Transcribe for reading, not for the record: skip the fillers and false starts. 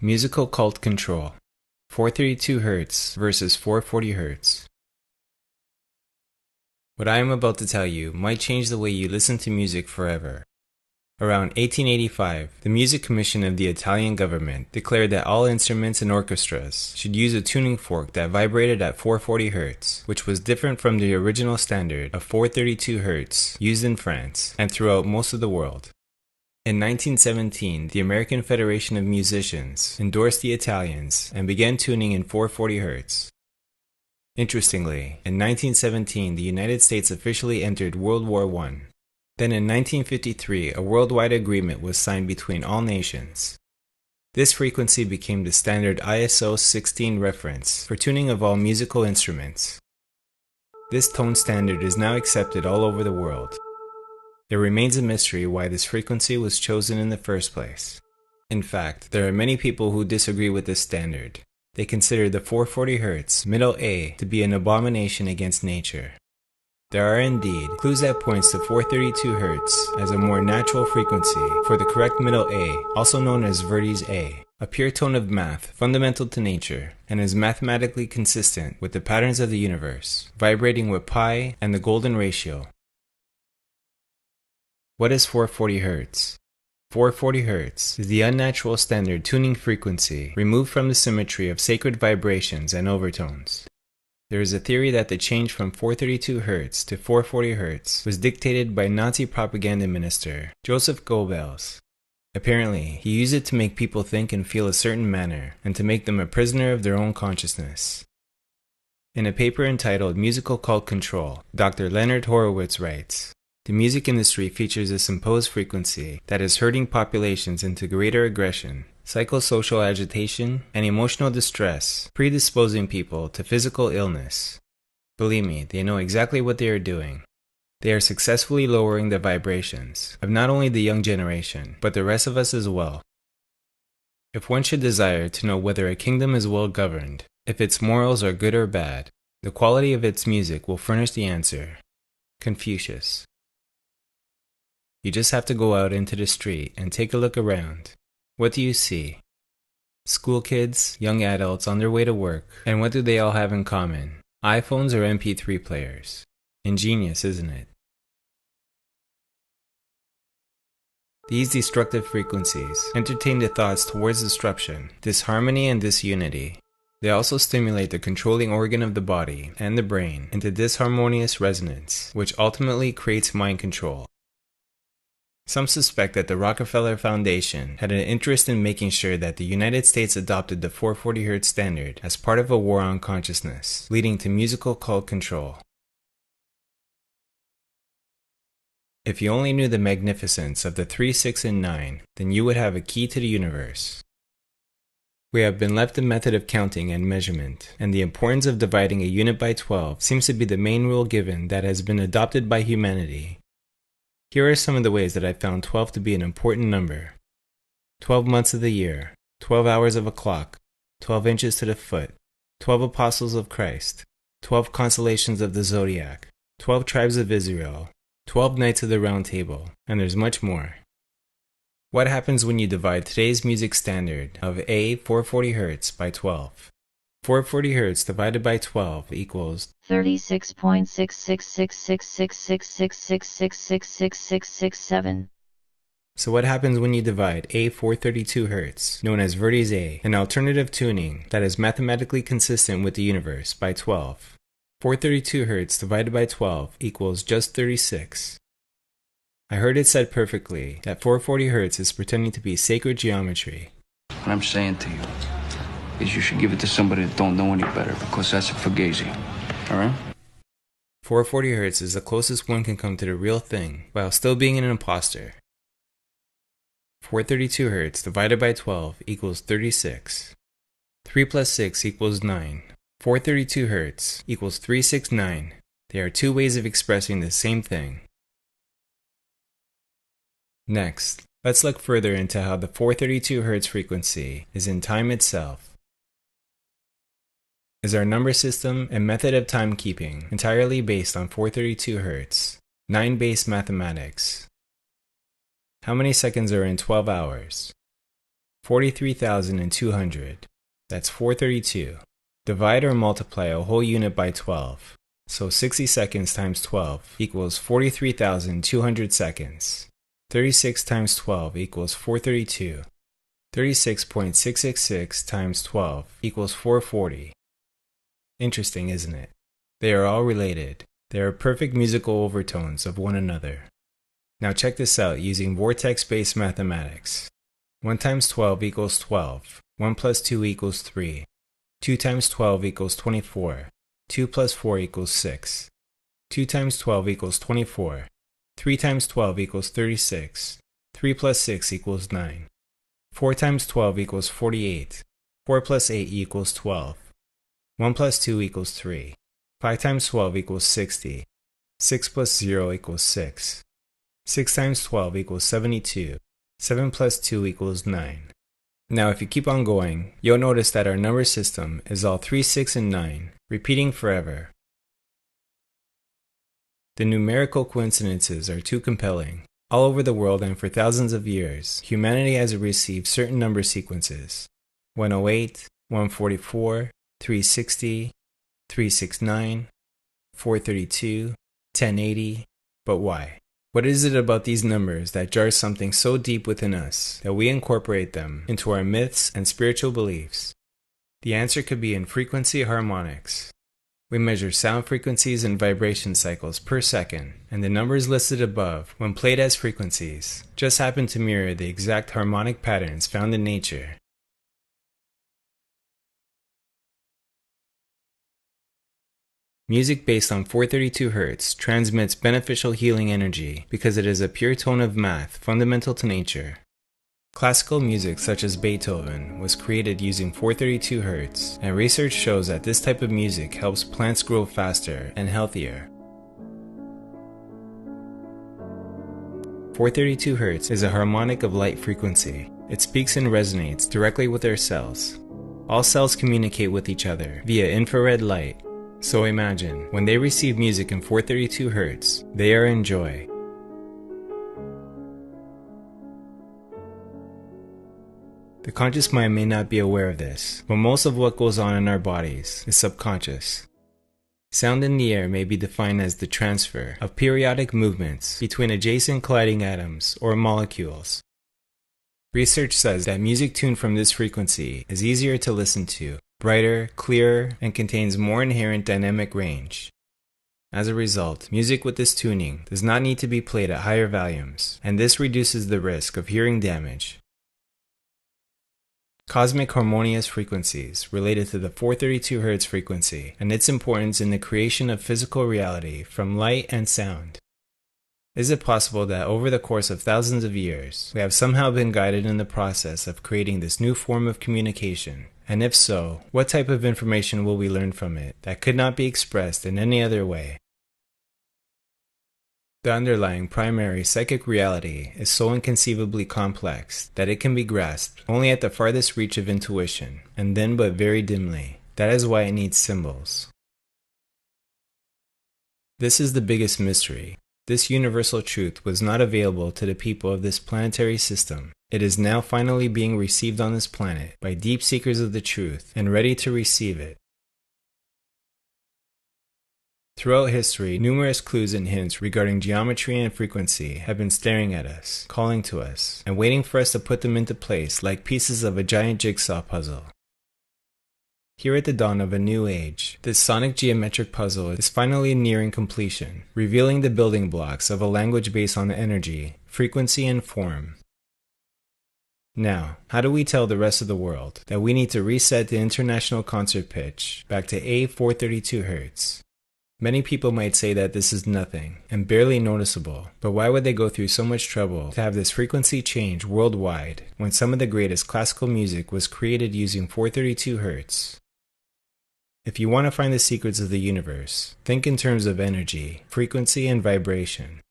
Musical cult control. 432 Hz versus 440 Hz. What I am about to tell you might change the way you listen to music forever. Around 1885, the Music Commission of the Italian government declared that all instruments and orchestras should use a tuning fork that vibrated at 440 Hz, which was different from the original standard of 432 Hz used in France and throughout most of the world. In 1917, the American Federation of Musicians endorsed the Italians and began tuning in 440 Hz. Interestingly, in 1917, the United States officially entered World War I. Then in 1953, a worldwide agreement was signed between all nations. This frequency became the standard ISO 16 reference for tuning of all musical instruments. This tone standard is now accepted all over the world. It remains a mystery why this frequency was chosen in the first place. In fact, there are many people who disagree with this standard. They consider the 440 Hz middle A to be an abomination against nature. There are indeed clues that points to 432 Hz as a more natural frequency for the correct middle A, also known as Verdi's A, a pure tone of math fundamental to nature and is mathematically consistent with the patterns of the universe, vibrating with pi and the golden ratio. What is 440 Hz? 440 Hz is the unnatural standard tuning frequency removed from the symmetry of sacred vibrations and overtones. There is a theory that the change from 432 Hz to 440 Hz was dictated by Nazi propaganda minister Joseph Goebbels. Apparently, he used it to make people think and feel a certain manner and to make them a prisoner of their own consciousness. In a paper entitled Musical Cult Control, Dr. Leonard Horowitz writes, "The music industry features this imposed frequency that is herding populations into greater aggression, psychosocial agitation, and emotional distress, predisposing people to physical illness. Believe me, they know exactly what they are doing. They are successfully lowering the vibrations of not only the young generation, but the rest of us as well. If one should desire to know whether a kingdom is well governed, if its morals are good or bad, the quality of its music will furnish the answer." Confucius. You just have to go out into the street and take a look around. What do you see? School kids, young adults on their way to work, and what do they all have in common? iPhones or MP3 players. Ingenious, isn't it? These destructive frequencies entertain the thoughts towards disruption, disharmony, and disunity. They also stimulate the controlling organ of the body and the brain into disharmonious resonance, which ultimately creates mind control. Some suspect that the Rockefeller Foundation had an interest in making sure that the United States adopted the 440 Hz standard as part of a war on consciousness, leading to musical cult control. If you only knew the magnificence of the 3, 6, and 9, then you would have a key to the universe. We have been left a method of counting and measurement, and the importance of dividing a unit by 12 seems to be the main rule given that has been adopted by humanity. Here are some of the ways that I found 12 to be an important number. 12 months of the year, 12 hours of a clock, 12 inches to the foot, 12 apostles of Christ, 12 constellations of the zodiac, 12 tribes of Israel, 12 knights of the round table, and there's much more. What happens when you divide today's music standard of A 440 Hz by 12? 440 Hz divided by 12 equals 36.66666666666667. So what happens when you divide A 432 Hz, known as Verdi's A, an alternative tuning that is mathematically consistent with the universe, by 12? 432 Hz divided by 12 equals just 36. I heard it said perfectly that 440 Hz is pretending to be sacred geometry. What I'm saying to you is you should give it to somebody that don't know any better, because that's a fugazi. Alright? 440 Hz is the closest one can come to the real thing, while still being an imposter. 432 Hz divided by 12 equals 36. 3 plus 6 equals 9. 432 Hz equals 369. They are two ways of expressing the same thing. Next, let's look further into how the 432 Hz frequency is in time itself. Is our number system and method of timekeeping entirely based on 432 Hz, 9-base mathematics? How many seconds are in 12 hours? 43,200. That's 432. Divide or multiply a whole unit by 12. So 60 seconds times 12 equals 43,200 seconds. 36 times 12 equals 432. 36.666 times 12 equals 440. Interesting, isn't it? They are all related. They are perfect musical overtones of one another. Now check this out using vortex-based mathematics. 1 times 12 equals 12. 1 plus 2 equals 3. 2 times 12 equals 24. 2 plus 4 equals 6. 2 times 12 equals 24. 3 times 12 equals 36. 3 plus 6 equals 9. 4 times 12 equals 48. 4 plus 8 equals 12. 1 plus 2 equals 3. 5 times 12 equals 60. 6 plus 0 equals 6. 6 times 12 equals 72. 7 plus 2 equals 9. Now if you keep on going, you'll notice that our number system is all 3, 6, and 9, repeating forever. The numerical coincidences are too compelling. All over the world and for thousands of years, humanity has received certain number sequences. 108, 144, 360, 369, 432, 1080. But why? What is it about these numbers that jars something so deep within us that we incorporate them into our myths and spiritual beliefs? The answer could be in frequency harmonics. We measure sound frequencies and vibration cycles per second, and the numbers listed above, when played as frequencies, just happen to mirror the exact harmonic patterns found in nature. Music based on 432 Hz transmits beneficial healing energy because it is a pure tone of math fundamental to nature. Classical music such as Beethoven was created using 432 Hz, and research shows that this type of music helps plants grow faster and healthier. 432 Hz is a harmonic of light frequency. It speaks and resonates directly with our cells. All cells communicate with each other via infrared light. So imagine, when they receive music in 432 Hz, they are in joy. The conscious mind may not be aware of this, but most of what goes on in our bodies is subconscious. Sound in the air may be defined as the transfer of periodic movements between adjacent colliding atoms or molecules. Research says that music tuned from this frequency is easier to listen to, brighter, clearer, and contains more inherent dynamic range. As a result, music with this tuning does not need to be played at higher volumes, and this reduces the risk of hearing damage. Cosmic harmonious frequencies related to the 432 Hz frequency and its importance in the creation of physical reality from light and sound. Is it possible that over the course of thousands of years, we have somehow been guided in the process of creating this new form of communication? And if so, what type of information will we learn from it that could not be expressed in any other way? The underlying primary psychic reality is so inconceivably complex that it can be grasped only at the farthest reach of intuition, and then but very dimly. That is why it needs symbols. This is the biggest mystery. This universal truth was not available to the people of this planetary system. It is now finally being received on this planet by deep seekers of the truth and ready to receive it. Throughout history, numerous clues and hints regarding geometry and frequency have been staring at us, calling to us, and waiting for us to put them into place like pieces of a giant jigsaw puzzle. Here at the dawn of a new age, this sonic geometric puzzle is finally nearing completion, revealing the building blocks of a language based on energy, frequency, and form. Now, how do we tell the rest of the world that we need to reset the international concert pitch back to A432 Hz? Many people might say that this is nothing and barely noticeable, but why would they go through so much trouble to have this frequency change worldwide when some of the greatest classical music was created using 432 Hz? If you want to find the secrets of the universe, think in terms of energy, frequency, and vibration.